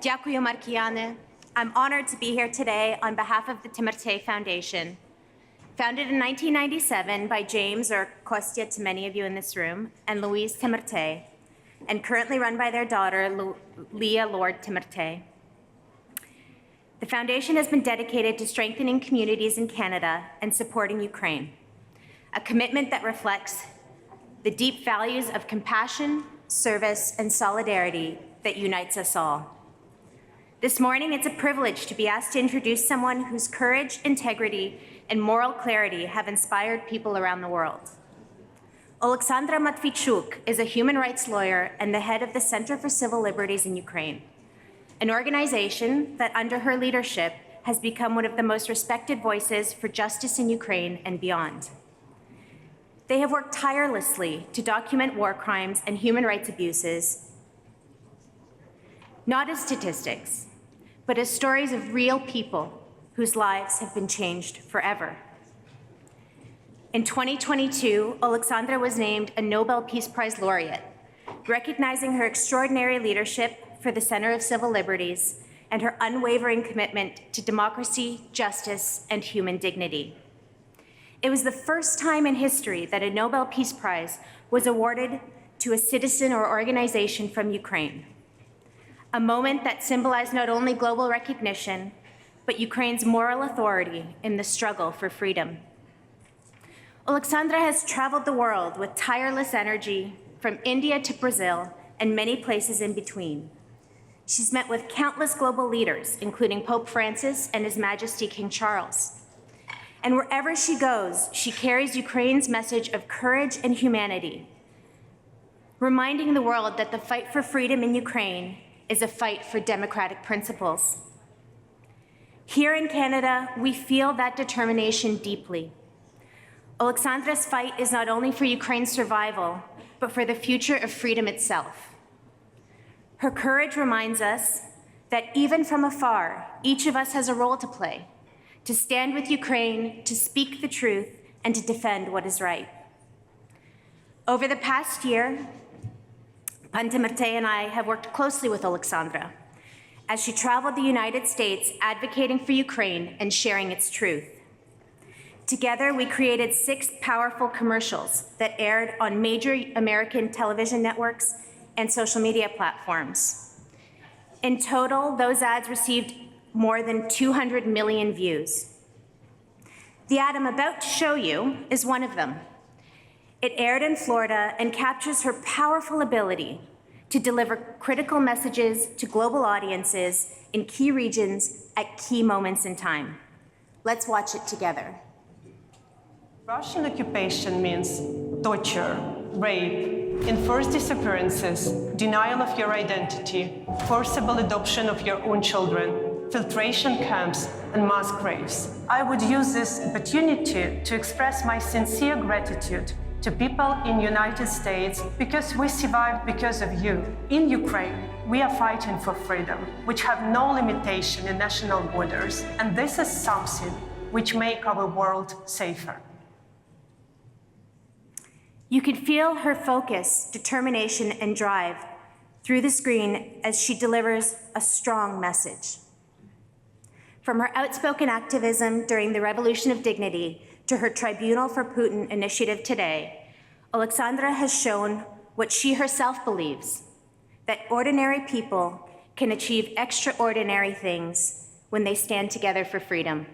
Дякую, Markiane. I'm honored to be here today on behalf of the Timurtei Foundation. Founded in 1997 by James, or Kostya to many of you in this room, and Louise Timurtei, and currently run by their daughter, Leah Lord Timurtei. The foundation has been dedicated to strengthening communities in Canada and supporting Ukraine, a commitment that reflects the deep values of compassion, service, and solidarity that unites us all. This morning, it's a privilege to be asked to introduce someone whose courage, integrity, and moral clarity have inspired people around the world. Oleksandra Matviichuk is a human rights lawyer and the head of the Center for Civil Liberties in Ukraine, an organization that, under her leadership, has become one of the most respected voices for justice in Ukraine and beyond. They have worked tirelessly to document war crimes and human rights abuses, not as statistics, but as stories of real people whose lives have been changed forever. In 2022, Oleksandra was named a Nobel Peace Prize laureate, recognizing her extraordinary leadership for the Center of Civil Liberties and her unwavering commitment to democracy, justice, and human dignity. It was the first time in history that a Nobel Peace Prize was awarded to a citizen or organization from Ukraine, a moment that symbolized not only global recognition, but Ukraine's moral authority in the struggle for freedom. Oleksandra has traveled the world with tireless energy, from India to Brazil and many places in between. She's met with countless global leaders, including Pope Francis and His Majesty King Charles. And wherever she goes, she carries Ukraine's message of courage and humanity, reminding the world that the fight for freedom in Ukraine is a fight for democratic principles. Here in Canada, we feel that determination deeply. Oleksandra's fight is not only for Ukraine's survival, but for the future of freedom itself. Her courage reminds us that even from afar, each of us has a role to play, to stand with Ukraine, to speak the truth, and to defend what is right. Over the past year, Pan Timurtei and I have worked closely with Oleksandra as she traveled the United States advocating for Ukraine and sharing its truth. Together, we created 6 powerful commercials that aired on major American television networks and social media platforms. In total, those ads received more than 200 million views. The ad I'm about to show you is one of them. It aired in Florida and captures her powerful ability to deliver critical messages to global audiences in key regions at key moments in time. Let's watch it together. Russian occupation means torture, rape, enforced disappearances, denial of your identity, forcible adoption of your own children, filtration camps, and mass graves. I would use this opportunity to express my sincere gratitude to people in the United States because we survived because of you. In Ukraine, we are fighting for freedom, which have no limitation in national borders, and this is something which makes our world safer. You can feel her focus, determination, and drive through the screen as she delivers a strong message. From her outspoken activism during the Revolution of Dignity to her Tribunal for Putin initiative today, Oleksandra has shown what she herself believes, that ordinary people can achieve extraordinary things when they stand together for freedom.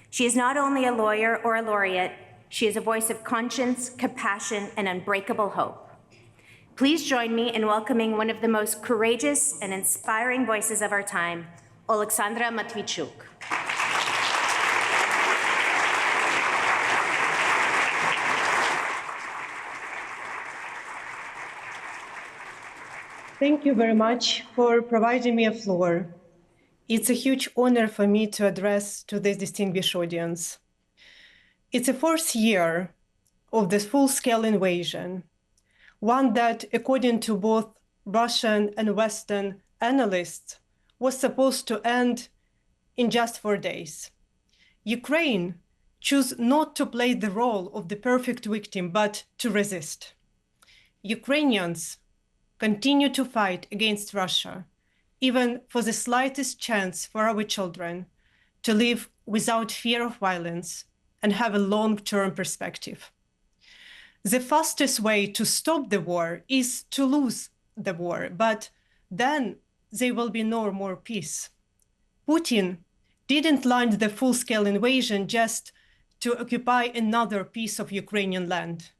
She is not only a lawyer or a laureate, she is a voice of conscience, compassion, and unbreakable hope. Please join me in welcoming one of the most courageous and inspiring voices of our time, Oleksandra Matviichuk. Thank you very much for providing me a floor. It's a huge honor for me to address to this distinguished audience. It's the 4th year of this full-scale invasion, one that, according to both Russian and Western analysts, was supposed to end in just 4 days. Ukraine chose not to play the role of the perfect victim, but to resist. Ukrainians continue to fight against Russia, even for the slightest chance for our children to live without fear of violence and have a long-term perspective. The fastest way to stop the war is to lose the war, but then there will be no more peace. Putin didn't launch the full-scale invasion just to occupy another piece of Ukrainian land.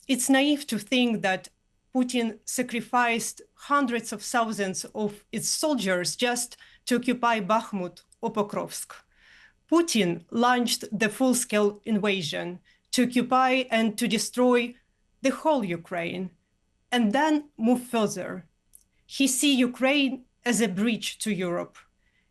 It's naive to think that Putin sacrificed hundreds of thousands of its soldiers just to occupy Bakhmut or Pokrovsk. Putin launched the full-scale invasion to occupy and to destroy the whole Ukraine, and then move further. He sees Ukraine as a bridge to Europe.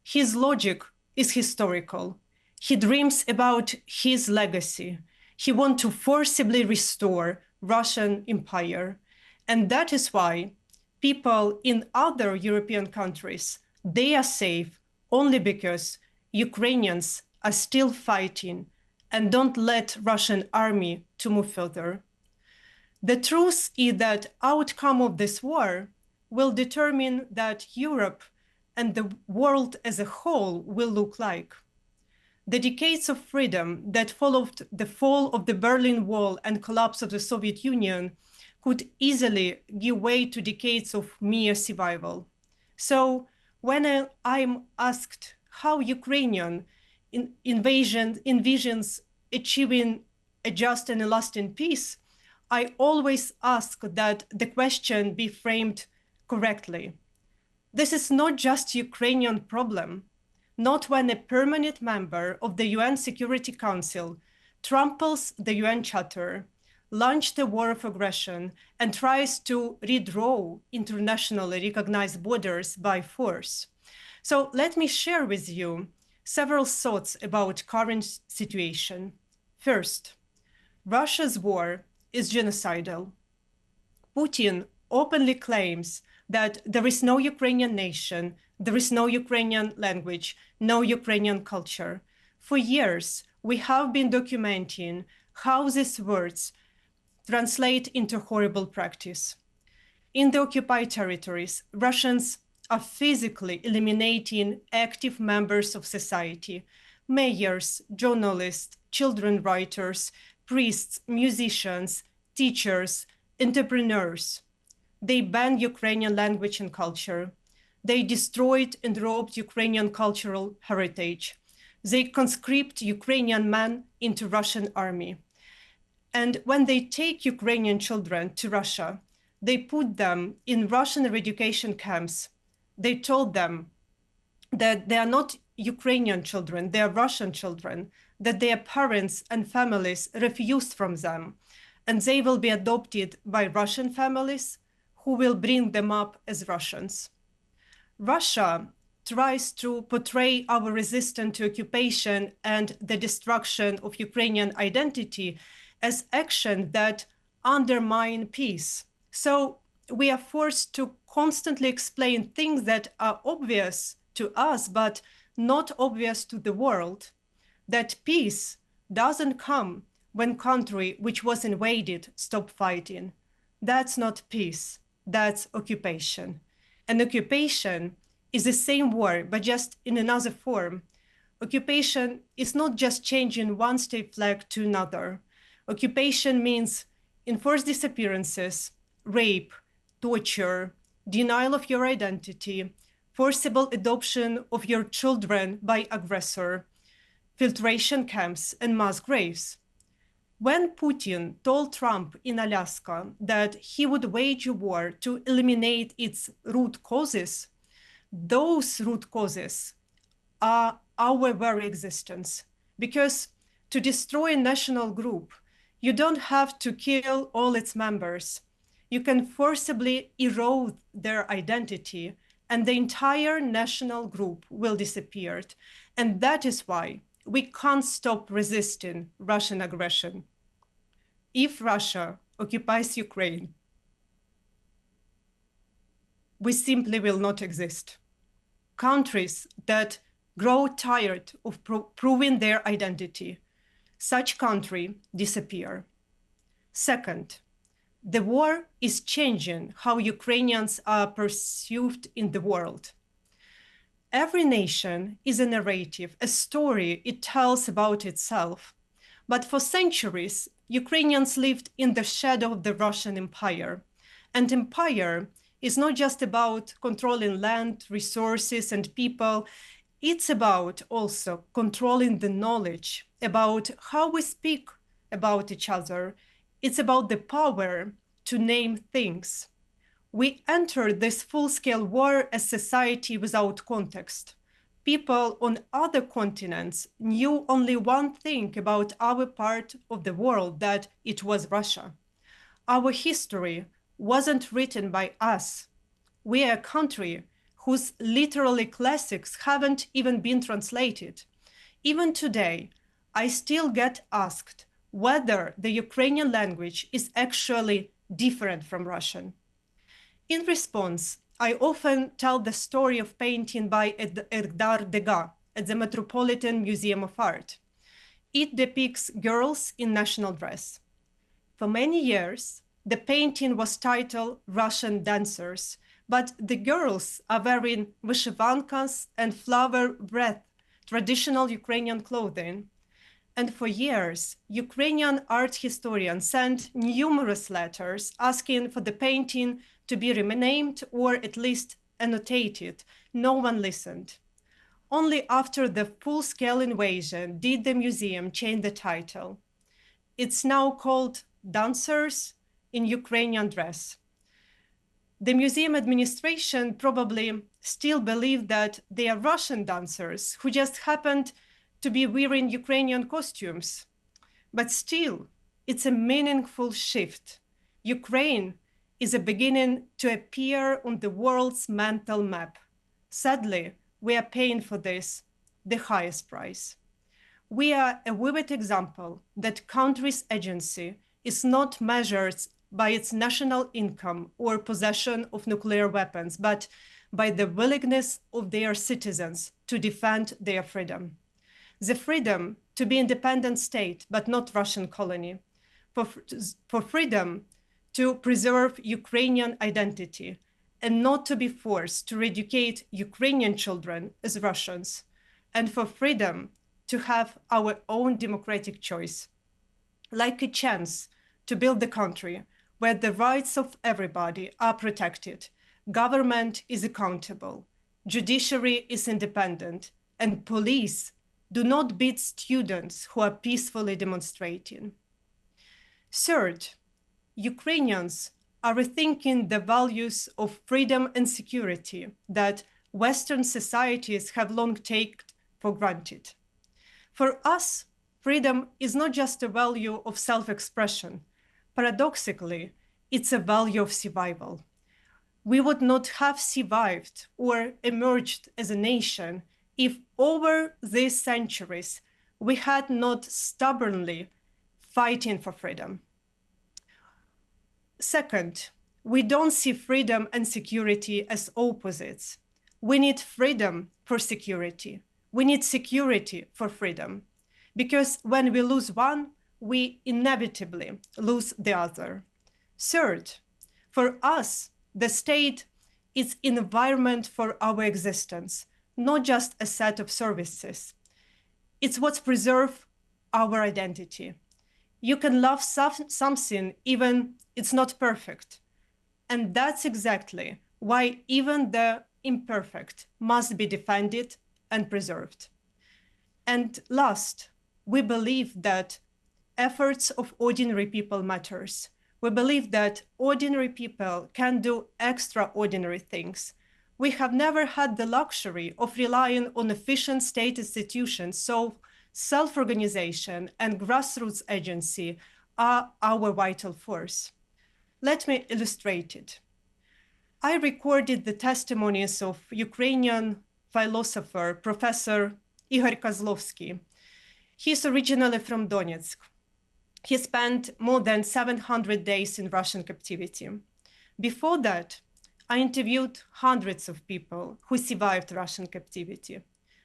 His logic is historical. He dreams about his legacy. He wants to forcibly restore Russian Empire. And that is why people in other European countries, they are safe only because Ukrainians are still fighting and don't let Russian army to move further. The truth is that outcome of this war will determine that Europe and the world as a whole will look like. The decades of freedom that followed the fall of the Berlin Wall and collapse of the Soviet Union could easily give way to decades of mere survival. So when I'm asked how Ukrainian envisions achieving a just and a lasting peace, I always ask that the question be framed correctly. This is not just a Ukrainian problem, not when a permanent member of the UN Security Council tramples the UN Charter, launches a war of aggression, and tries to redraw internationally recognized borders by force. So let me share with you several thoughts about current situation. First, Russia's war is genocidal. Putin openly claims that there is no Ukrainian nation, there is no Ukrainian language, no Ukrainian culture. For years, we have been documenting how these words translate into horrible practice. In the occupied territories, Russians are physically eliminating active members of society, mayors, journalists, children writers, priests, musicians, teachers, entrepreneurs. They banned Ukrainian language and culture. They destroyed and robbed Ukrainian cultural heritage. They conscript Ukrainian men into Russian army. And when they take Ukrainian children to Russia, they put them in Russian education camps. They told them that they are not Ukrainian children, they are Russian children, that their parents and families refused from them, and they will be adopted by Russian families who will bring them up as Russians. Russia tries to portray our resistance to occupation and the destruction of Ukrainian identity as action that undermine peace. So we are forced to constantly explain things that are obvious to us, but not obvious to the world, that peace doesn't come when country which was invaded stop fighting. That's not peace, that's occupation. And occupation is the same war, but just in another form. Occupation is not just changing one state flag to another. Occupation means enforced disappearances, rape, torture, denial of your identity, forcible adoption of your children by aggressor, filtration camps, and mass graves. When Putin told Trump in Alaska that he would wage a war to eliminate its root causes, those root causes are our very existence. Because to destroy a national group, you don't have to kill all its members. You can forcibly erode their identity, and the entire national group will disappear. And that is why we can't stop resisting Russian aggression. If Russia occupies Ukraine, we simply will not exist. Countries that grow tired of proving their identity, such country disappear. Second, The war is changing how Ukrainians are perceived in the world. Every nation is a narrative, a story it tells about itself. But for centuries, Ukrainians lived in the shadow of the Russian Empire. And empire is not just about controlling land, resources, and people. It's about also controlling the knowledge, about how we speak about each other. It's about the power to name things. We entered this full-scale war as society without context. People on other continents knew only one thing about our part of the world, that it was Russia. Our history wasn't written by us. We are a country whose literary classics haven't even been translated. Even today, I still get asked whether the Ukrainian language is actually different from Russian. In response, I often tell the story of painting by Edgar Degas at the Metropolitan Museum of Art. It depicts girls in national dress. For many years, the painting was titled Russian Dancers, but the girls are wearing vyshyvankas and flower-wreath, traditional Ukrainian clothing. And for years, Ukrainian art historians sent numerous letters asking for the painting to be renamed or at least annotated. No one listened. Only after the full-scale invasion did the museum change the title. It's now called Dancers in Ukrainian Dress. The museum administration probably still believe that they are Russian dancers who just happened to be wearing Ukrainian costumes. But still, it's a meaningful shift. Ukraine is beginning to appear on the world's mental map. Sadly, we are paying for this the highest price. We are a vivid example that country's agency is not measured by its national income or possession of nuclear weapons, but by the willingness of their citizens to defend their freedom. The freedom to be an independent state, but not Russian colony. For freedom to preserve Ukrainian identity and not to be forced to educate Ukrainian children as Russians. And for freedom to have our own democratic choice. Like a chance to build a country where the rights of everybody are protected, government is accountable, judiciary is independent, and police do not beat students who are peacefully demonstrating. Third, Ukrainians are rethinking the values of freedom and security that Western societies have long taken for granted. For us, freedom is not just a value of self-expression. Paradoxically, it's a value of survival. We would not have survived or emerged as a nation if over these centuries we had not stubbornly fighting for freedom. Second, we don't see freedom and security as opposites. We need freedom for security. We need security for freedom. Because when we lose one, we inevitably lose the other. Third, for us, the state is an environment for our existence, not just a set of services. It's what preserves our identity. You can love something even it's not perfect. And that's exactly why even the imperfect must be defended and preserved. And last, we believe that efforts of ordinary people matters. We believe that ordinary people can do extraordinary things. We have never had the luxury of relying on efficient state institutions, so self-organization and grassroots agency are our vital force. Let me illustrate it. I recorded the testimonies of Ukrainian philosopher, Professor Igor Kozlovsky. He's originally from Donetsk. He spent more than 700 days in Russian captivity. Before that, I interviewed hundreds of people who survived Russian captivity.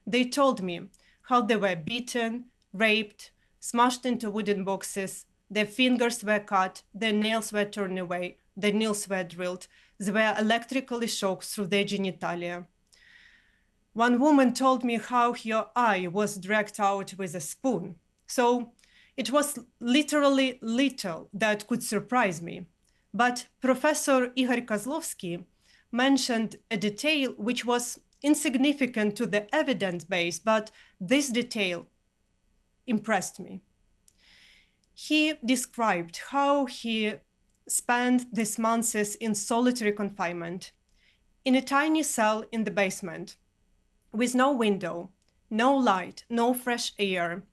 They told me how they were beaten, raped, smashed into wooden boxes, Their fingers were cut, their nails were torn away, their nails were drilled, they were electrically shocked through their genitalia. One woman told me how her eye was dragged out with a spoon. So it was literally little that could surprise me. But Professor Igor Kozlovsky mentioned a detail which was insignificant to the evidence base, but this detail impressed me. He described how he spent these months in solitary confinement in a tiny cell in the basement with no window, no light, no fresh air.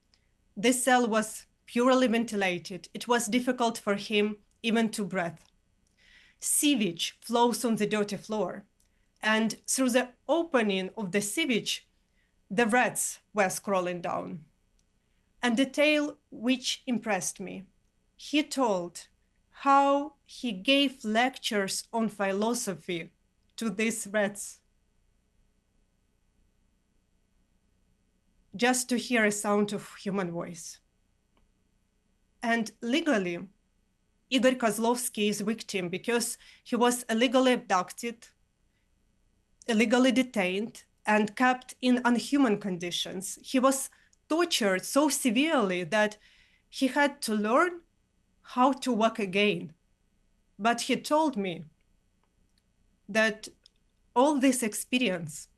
This cell was purely ventilated. It was difficult for him even to breathe. Sewage flows on the dirty floor, and through the opening of the sewage, the rats were crawling down. And the tale which impressed me, he told how he gave lectures on philosophy to these rats just to hear a sound of human voice. And legally, Igor Kozlovsky is a victim because he was illegally abducted, illegally detained, and kept in inhuman conditions. He was tortured so severely that he had to learn how to walk again. But he told me that all this experience,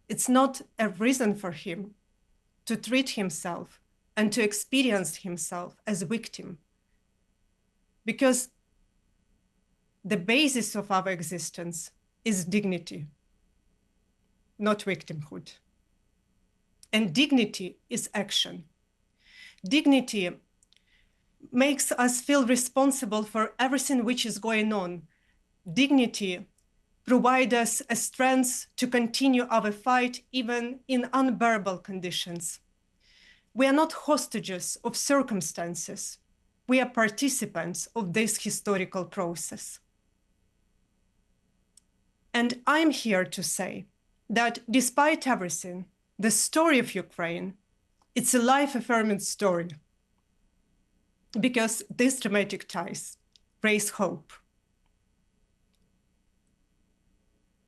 it's not a reason for him to treat himself and to experience himself as a victim. Because the basis of our existence is dignity, not victimhood. And dignity is action. Dignity makes us feel responsible for everything which is going on. Dignity provides us a strength to continue our fight even in unbearable conditions. We are not hostages of circumstances. We are participants of this historical process. And I'm here to say that despite everything, the story of Ukraine, it's a life-affirming story because these dramatic ties raise hope.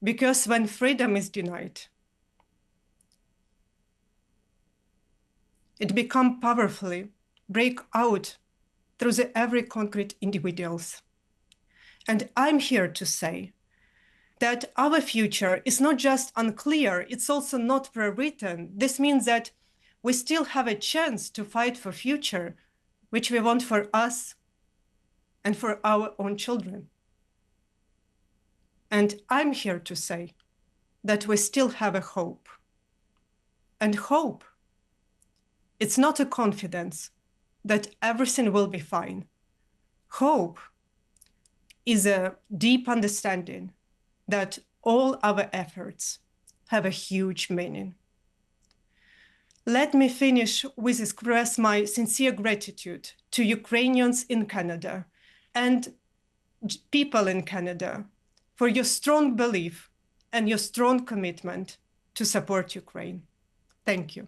Because when freedom is denied, it becomes powerfully break out through the every concrete individuals. And I'm here to say that our future is not just unclear, it's also not pre-written. This means that we still have a chance to fight for future, which we want for us and for our own children. And I'm here to say that we still have a hope. And hope, it's not a confidence that everything will be fine. Hope is a deep understanding that all our efforts have a huge meaning. Let me finish with express my sincere gratitude to Ukrainians in Canada and people in Canada for your strong belief and your strong commitment to support Ukraine. Thank you.